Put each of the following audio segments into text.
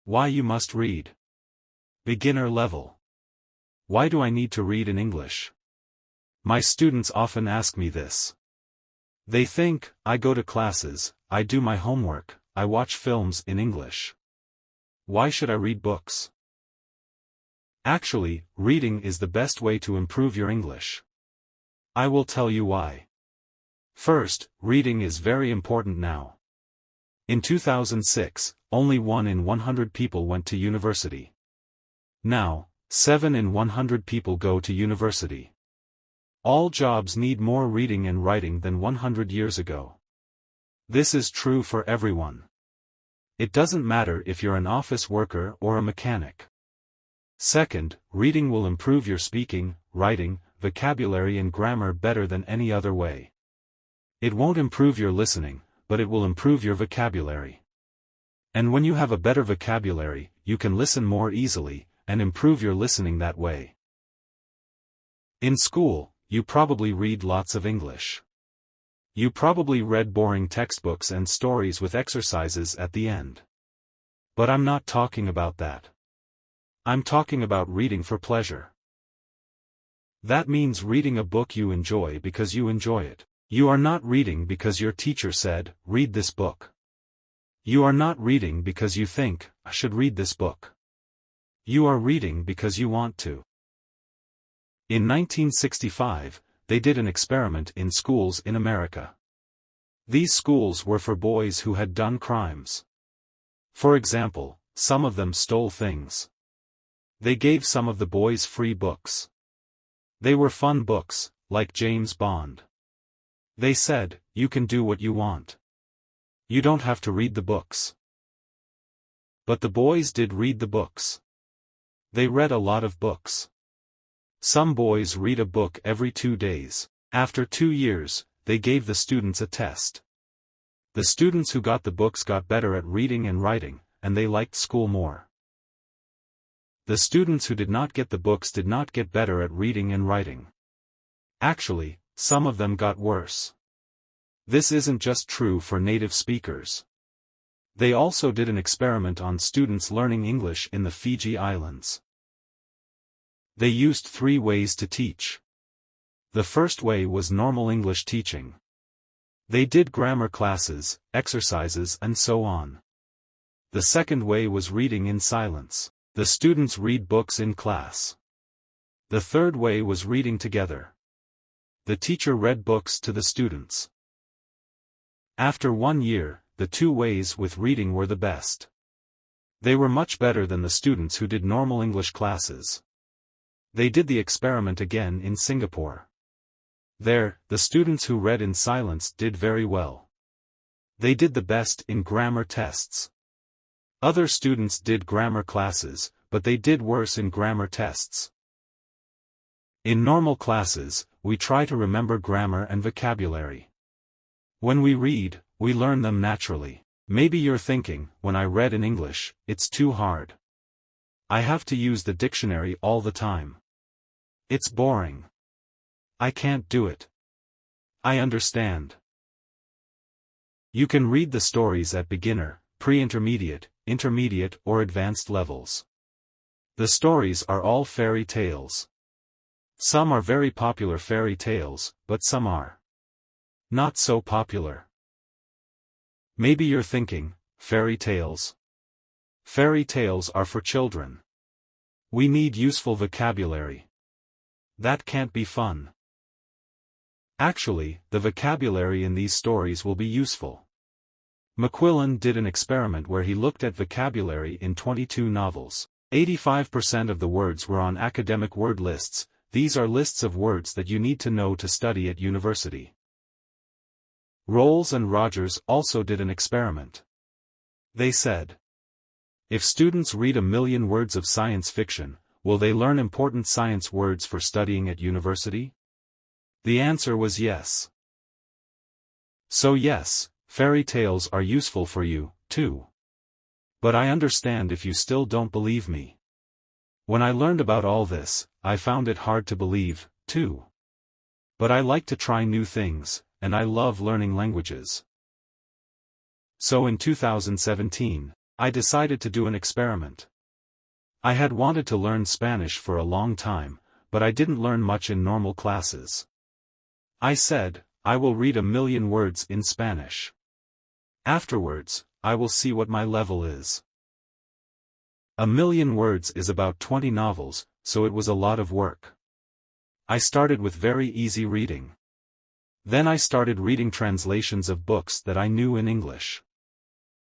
Why you must read. Beginner level. Why do I need to read in English? My students often ask me this. They think, I go to classes, I do my homework, I watch films in English. Why should I read books? Actually, reading is the best way to improve your English. I will tell you why. First, reading is very important now. In 2006, only 1 in 100 people went to university. Now, 7 in 100 people go to university. All jobs need more reading and writing than 100 years ago. This is true for everyone. It doesn't matter if you're an office worker or a mechanic. Second, reading will improve your speaking, writing, vocabulary and grammar better than any other way. It won't improve your listening, but it will improve your vocabulary. And when you have a better vocabulary, you can listen more easily, and improve your listening that way. In school, you probably read lots of English. You probably read boring textbooks and stories with exercises at the end. But I'm not talking about that. I'm talking about reading for pleasure. That means reading a book you enjoy because you enjoy it. You are not reading because your teacher said, read this book. You are not reading because you think, I should read this book. You are reading because you want to. In 1965, they did an experiment in schools in America. These schools were for boys who had done crimes. For example, some of them stole things. They gave some of the boys free books. They were fun books, like James Bond. They said, you can do what you want. You don't have to read the books. But the boys did read the books. They read a lot of books. Some boys read a book every 2 days. After 2 years, they gave the students a test. The students who got the books got better at reading and writing, and they liked school more. The students who did not get the books did not get better at reading and writing. Actually, some of them got worse. This isn't just true for native speakers. They also did an experiment on students learning English in the Fiji Islands. They used 3 ways to teach. The first way was normal English teaching. They did grammar classes, exercises and so on. The second way was reading in silence. The students read books in class. The third way was reading together. The teacher read books to the students. After 1 year, the 2 ways with reading were the best. They were much better than the students who did normal English classes. They did the experiment again in Singapore. There, the students who read in silence did very well. They did the best in grammar tests. Other students did grammar classes, but they did worse in grammar tests. In normal classes, we try to remember grammar and vocabulary. When we read, we learn them naturally. Maybe you're thinking, when I read in English, it's too hard. I have to use the dictionary all the time. It's boring. I can't do it. I understand. You can read the stories at beginner, pre-intermediate, intermediate or advanced levels. The stories are all fairy tales. Some are very popular fairy tales, but some are not so popular. Maybe you're thinking, fairy tales? Fairy tales are for children. We need useful vocabulary. That can't be fun. Actually, the vocabulary in these stories will be useful. McQuillan did an experiment where he looked at vocabulary in 22 novels. 85% of the words were on academic word lists. These are lists of words that you need to know to study at university. Rolls and Rogers also did an experiment. They said, if students read 1 million words of science fiction, will they learn important science words for studying at university? The answer was yes. So yes, fairy tales are useful for you, too. But I understand if you still don't believe me. When I learned about all this, I found it hard to believe, too. But I like to try new things, and I love learning languages. So in 2017, I decided to do an experiment. I had wanted to learn Spanish for a long time, but I didn't learn much in normal classes. I said, I will read 1,000,000 words in Spanish. Afterwards, I will see what my level is. 1,000,000 words is about 20 novels, so it was a lot of work. I started with very easy reading. Then I started reading translations of books that I knew in English.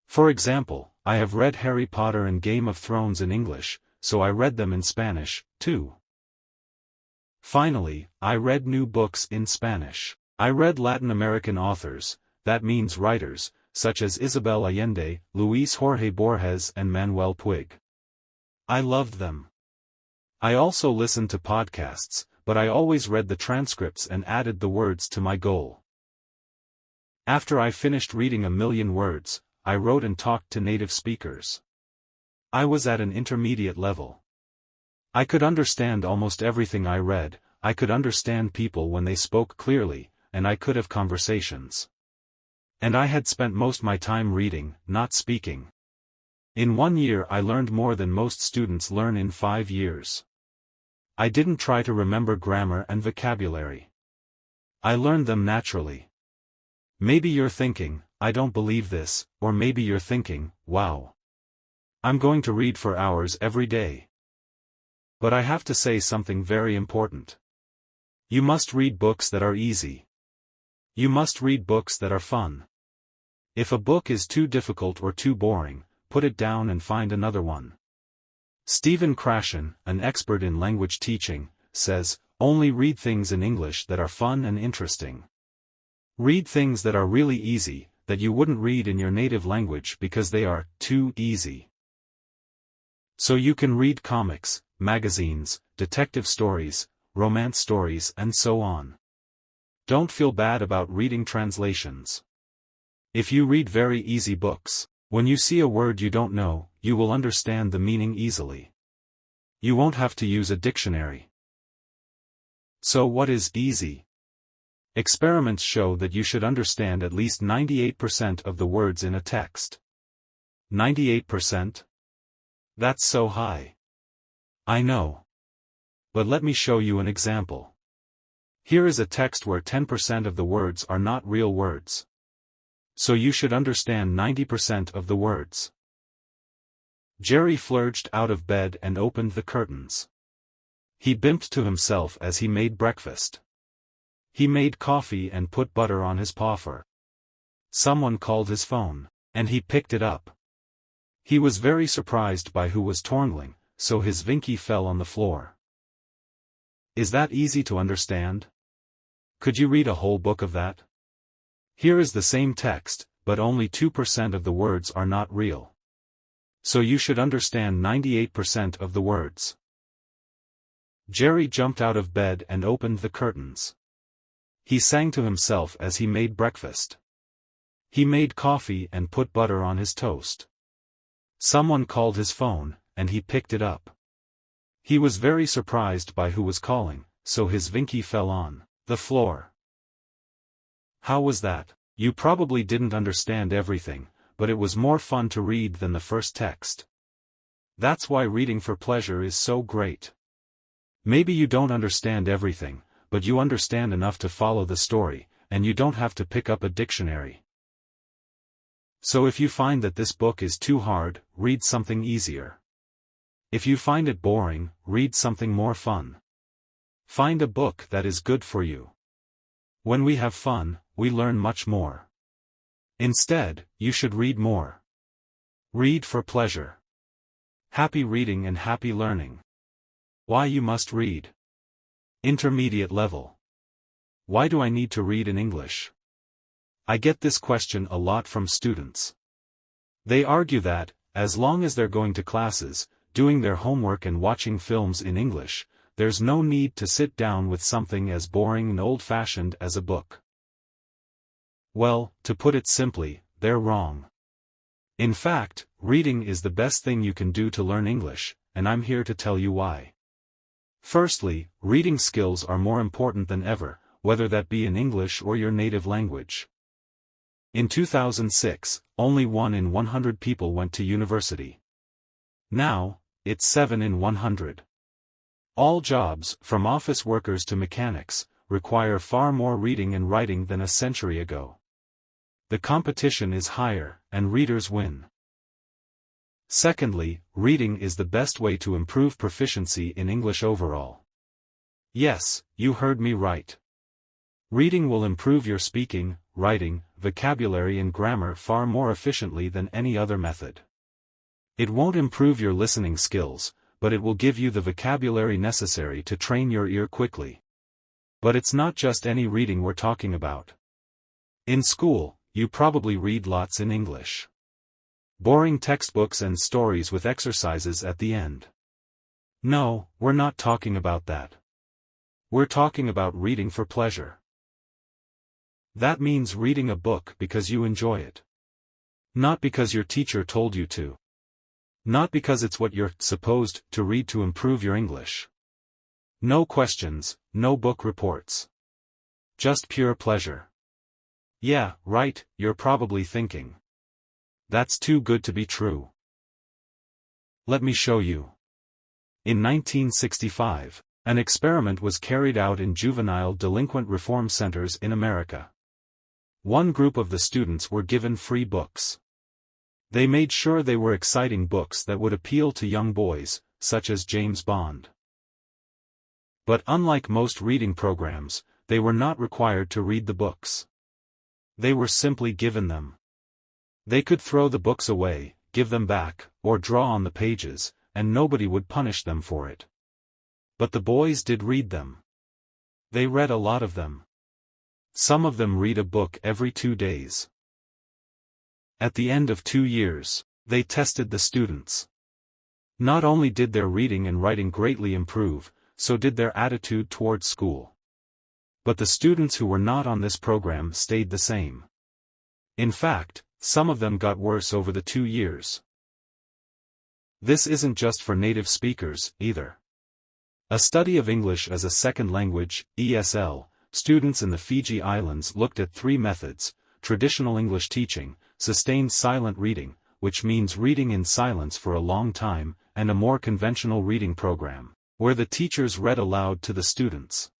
For example, I have read Harry Potter and Game of Thrones in English, so I read them in Spanish, too. Finally, I read new books in Spanish. I read Latin American authors, that means writers, such as Isabel Allende, Luis Jorge Borges and Manuel Puig. I loved them. I also listened to podcasts, but I always read the transcripts and added the words to my goal. After I finished reading 1,000,000 words, I wrote and talked to native speakers. I was at an intermediate level. I could understand almost everything I read, I could understand people when they spoke clearly, and I could have conversations. And I had spent most my time reading, not speaking. In 1 year I learned more than most students learn in 5 years. I didn't try to remember grammar and vocabulary. I learned them naturally. Maybe you're thinking, I don't believe this, or maybe you're thinking, wow. I'm going to read for hours every day. But I have to say something very important. You must read books that are easy. You must read books that are fun. If a book is too difficult or too boring, put it down and find another one. Stephen Krashen, an expert in language teaching, says, only read things in English that are fun and interesting. Read things that are really easy, that you wouldn't read in your native language because they are too easy. So you can read comics, magazines, detective stories, romance stories and so on. Don't feel bad about reading translations. If you read very easy books, when you see a word you don't know, you will understand the meaning easily. You won't have to use a dictionary. So what is easy? Experiments show that you should understand at least 98% of the words in a text. 98%? That's so high. I know. But let me show you an example. Here is a text where 10% of the words are not real words. So you should understand 90% of the words. Jerry flurged out of bed and opened the curtains. He bimped to himself as he made breakfast. He made coffee and put butter on his poffer. Someone called his phone, and he picked it up. He was very surprised by who was torngling, so his vinky fell on the floor. Is that easy to understand? Could you read a whole book of that? Here is the same text, but only 2% of the words are not real. So you should understand 98% of the words. Jerry jumped out of bed and opened the curtains. He sang to himself as he made breakfast. He made coffee and put butter on his toast. Someone called his phone, and he picked it up. He was very surprised by who was calling, so his vinky fell on the floor. How was that? You probably didn't understand everything, but it was more fun to read than the first text. That's why reading for pleasure is so great. Maybe you don't understand everything, but you understand enough to follow the story, and you don't have to pick up a dictionary. So if you find that this book is too hard, read something easier. If you find it boring, read something more fun. Find a book that is good for you. When we have fun, we learn much more. Instead, you should read more. Read for pleasure. Happy reading and happy learning. Why you must read. Intermediate level. Why do I need to read in English? I get this question a lot from students. They argue that, as long as they're going to classes, doing their homework and watching films in English, there's no need to sit down with something as boring and old-fashioned as a book. Well, to put it simply, they're wrong. In fact, reading is the best thing you can do to learn English, and I'm here to tell you why. Firstly, reading skills are more important than ever, whether that be in English or your native language. In 2006, only 1 in 100 people went to university. Now, it's 7 in 100. All jobs, from office workers to mechanics, require far more reading and writing than a century ago. The competition is higher, and readers win. Secondly, reading is the best way to improve proficiency in English overall. Yes, you heard me right. Reading will improve your speaking, writing, vocabulary and grammar far more efficiently than any other method. It won't improve your listening skills, but it will give you the vocabulary necessary to train your ear quickly. But it's not just any reading we're talking about. In school, you probably read lots in English. Boring textbooks and stories with exercises at the end. No, we're not talking about that. We're talking about reading for pleasure. That means reading a book because you enjoy it. Not because your teacher told you to. Not because it's what you're supposed to read to improve your English. No questions, no book reports. Just pure pleasure. Yeah, right, you're probably thinking. That's too good to be true. Let me show you. In 1965, an experiment was carried out in juvenile delinquent reform centers in America. One group of the students were given free books. They made sure they were exciting books that would appeal to young boys, such as James Bond. But unlike most reading programs, they were not required to read the books. They were simply given them. They could throw the books away, give them back, or draw on the pages, and nobody would punish them for it. But the boys did read them. They read a lot of them. Some of them read a book every 2 days. At the end of 2 years, they tested the students. Not only did their reading and writing greatly improve, so did their attitude towards school. But the students who were not on this program stayed the same. In fact, some of them got worse over the 2 years. This isn't just for native speakers, either. A study of English as a second language, ESL, students in the Fiji Islands looked at 3 methods: traditional English teaching, sustained silent reading, which means reading in silence for a long time, and a more conventional reading program, where the teachers read aloud to the students.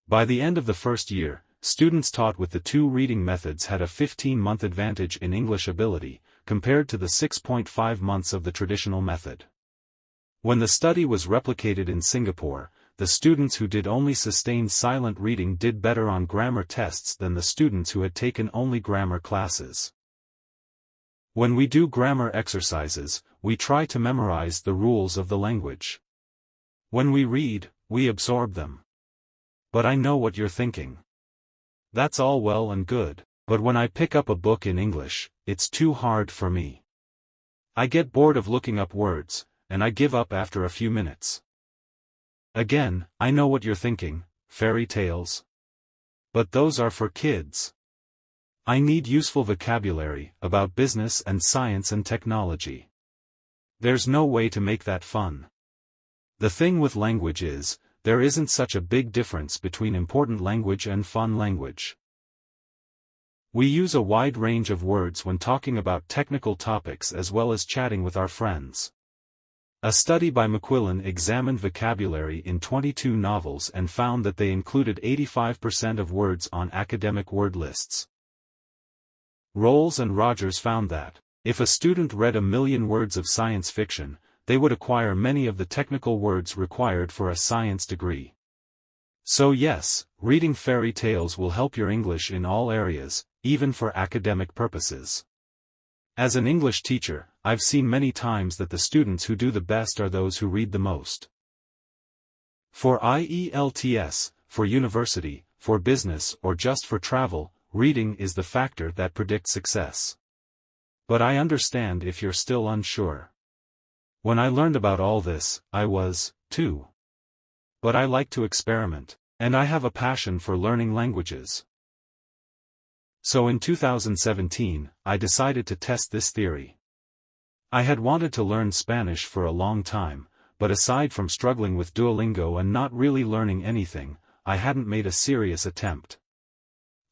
By the end of the first year, students taught with the 2 reading methods had a 15-month advantage in English ability, compared to the 6.5 months of the traditional method. When the study was replicated in Singapore, the students who did only sustained silent reading did better on grammar tests than the students who had taken only grammar classes. When we do grammar exercises, we try to memorize the rules of the language. When we read, we absorb them. But I know what you're thinking. That's all well and good, but when I pick up a book in English, it's too hard for me. I get bored of looking up words, and I give up after a few minutes. Again, I know what you're thinking, fairy tales. But those are for kids. I need useful vocabulary about business and science and technology. There's no way to make that fun. The thing with language is, there isn't such a big difference between important language and fun language. We use a wide range of words when talking about technical topics as well as chatting with our friends. A study by McQuillan examined vocabulary in 22 novels and found that they included 85% of words on academic word lists. Rolls and Rogers found that, if a student read 1 million words of science fiction, they would acquire many of the technical words required for a science degree. So yes, reading fairy tales will help your English in all areas, even for academic purposes. As an English teacher, I've seen many times that the students who do the best are those who read the most. For IELTS, for university, for business or just for travel, reading is the factor that predicts success. But I understand if you're still unsure. When I learned about all this, I was, too. But I like to experiment, and I have a passion for learning languages. So in 2017, I decided to test this theory. I had wanted to learn Spanish for a long time, but aside from struggling with Duolingo and not really learning anything, I hadn't made a serious attempt.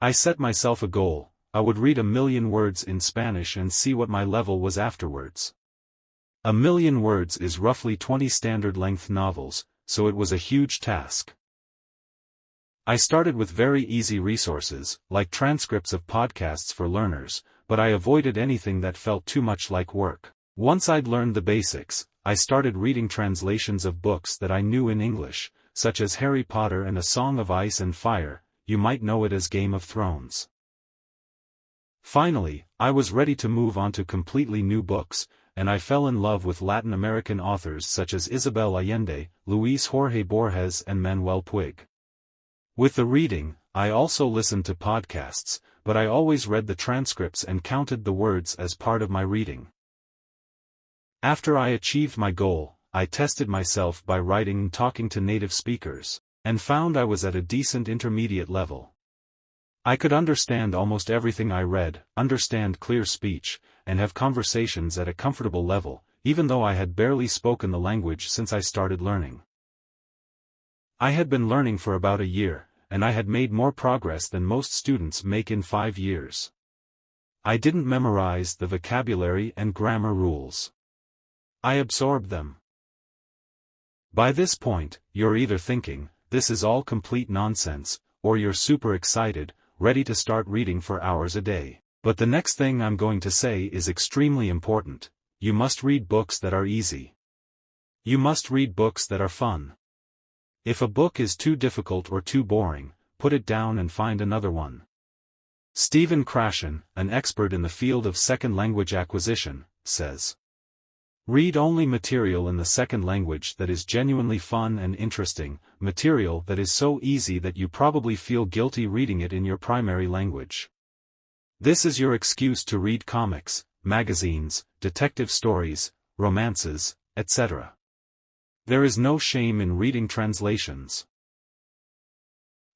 I set myself a goal: I would read 1,000,000 words in Spanish and see what my level was afterwards. 1,000,000 words is roughly 20 standard-length novels, so it was a huge task. I started with very easy resources, like transcripts of podcasts for learners, but I avoided anything that felt too much like work. Once I'd learned the basics, I started reading translations of books that I knew in English, such as Harry Potter and A Song of Ice and Fire, you might know it as Game of Thrones. Finally, I was ready to move on to completely new books, and I fell in love with Latin American authors such as Isabel Allende, Luis Jorge Borges and Manuel Puig. With the reading, I also listened to podcasts, but I always read the transcripts and counted the words as part of my reading. After I achieved my goal, I tested myself by writing and talking to native speakers, and found I was at a decent intermediate level. I could understand almost everything I read, understand clear speech, and have conversations at a comfortable level, even though I had barely spoken the language since I started learning. I had been learning for about a year, and I had made more progress than most students make in 5 years. I didn't memorize the vocabulary and grammar rules. I absorbed them. By this point, you're either thinking, this is all complete nonsense, or you're super excited, ready to start reading for hours a day. But the next thing I'm going to say is extremely important. You must read books that are easy. You must read books that are fun. If a book is too difficult or too boring, put it down and find another one. Stephen Krashen, an expert in the field of second language acquisition, says, read only material in the second language that is genuinely fun and interesting, material that is so easy that you probably feel guilty reading it in your primary language. This is your excuse to read comics, magazines, detective stories, romances, etc. There is no shame in reading translations.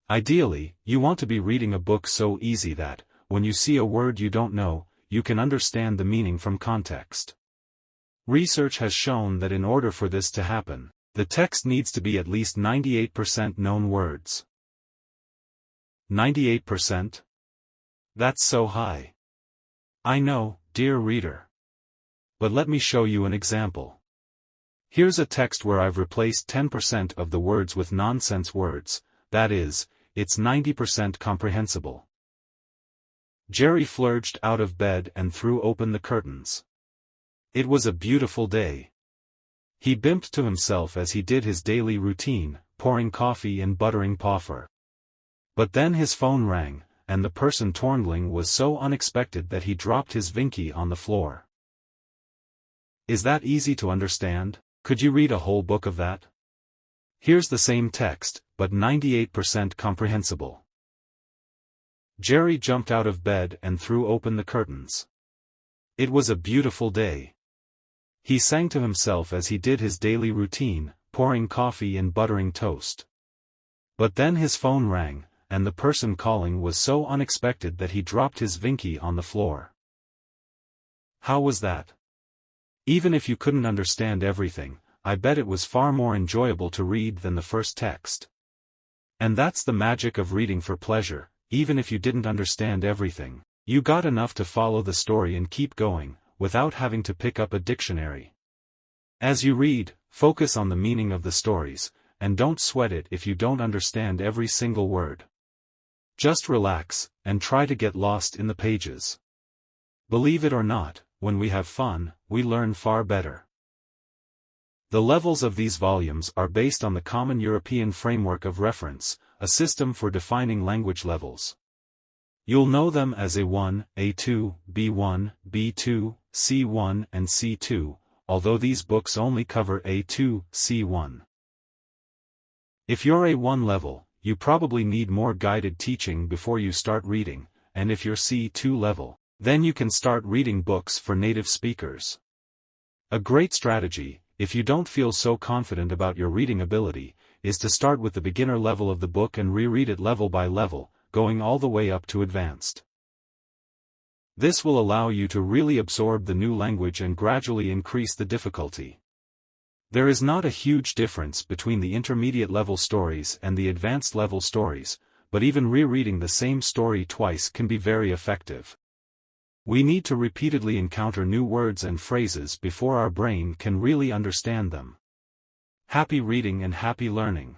Ideally, you want to be reading a book so easy that, when you see a word you don't know, you can understand the meaning from context. Research has shown that in order for this to happen, the text needs to be at least 98% known words. 98%? That's so high. I know, dear reader. But let me show you an example. Here's a text where I've replaced 10% of the words with nonsense words, that is, it's 90% comprehensible. Jerry flurried out of bed and threw open the curtains. It was a beautiful day. He bimped to himself as he did his daily routine, pouring coffee and buttering poffer. But then his phone rang, and the person twirling was so unexpected that he dropped his Vinky on the floor. Is that easy to understand? Could you read a whole book of that? Here's the same text, but 98% comprehensible. Jerry jumped out of bed and threw open the curtains. It was a beautiful day. He sang to himself as he did his daily routine, pouring coffee and buttering toast. But then his phone rang, and the person calling was so unexpected that he dropped his Vinky on the floor. How was that? Even if you couldn't understand everything, I bet it was far more enjoyable to read than the first text. And that's the magic of reading for pleasure. Even if you didn't understand everything, you got enough to follow the story and keep going, without having to pick up a dictionary. As you read, focus on the meaning of the stories, and don't sweat it if you don't understand every single word. Just relax, and try to get lost in the pages. Believe it or not, when we have fun, we learn far better. The levels of these volumes are based on the Common European Framework of Reference, a system for defining language levels. You'll know them as A1, A2, B1, B2, C1 and C2, although these books only cover A2, C1. If you're A1 level, you probably need more guided teaching before you start reading, and if you're C2 level, then you can start reading books for native speakers. A great strategy, if you don't feel so confident about your reading ability, is to start with the beginner level of the book and reread it level by level, going all the way up to advanced. This will allow you to really absorb the new language and gradually increase the difficulty. There is not a huge difference between the intermediate level stories and the advanced level stories, but even rereading the same story twice can be very effective. We need to repeatedly encounter new words and phrases before our brain can really understand them. Happy reading and happy learning.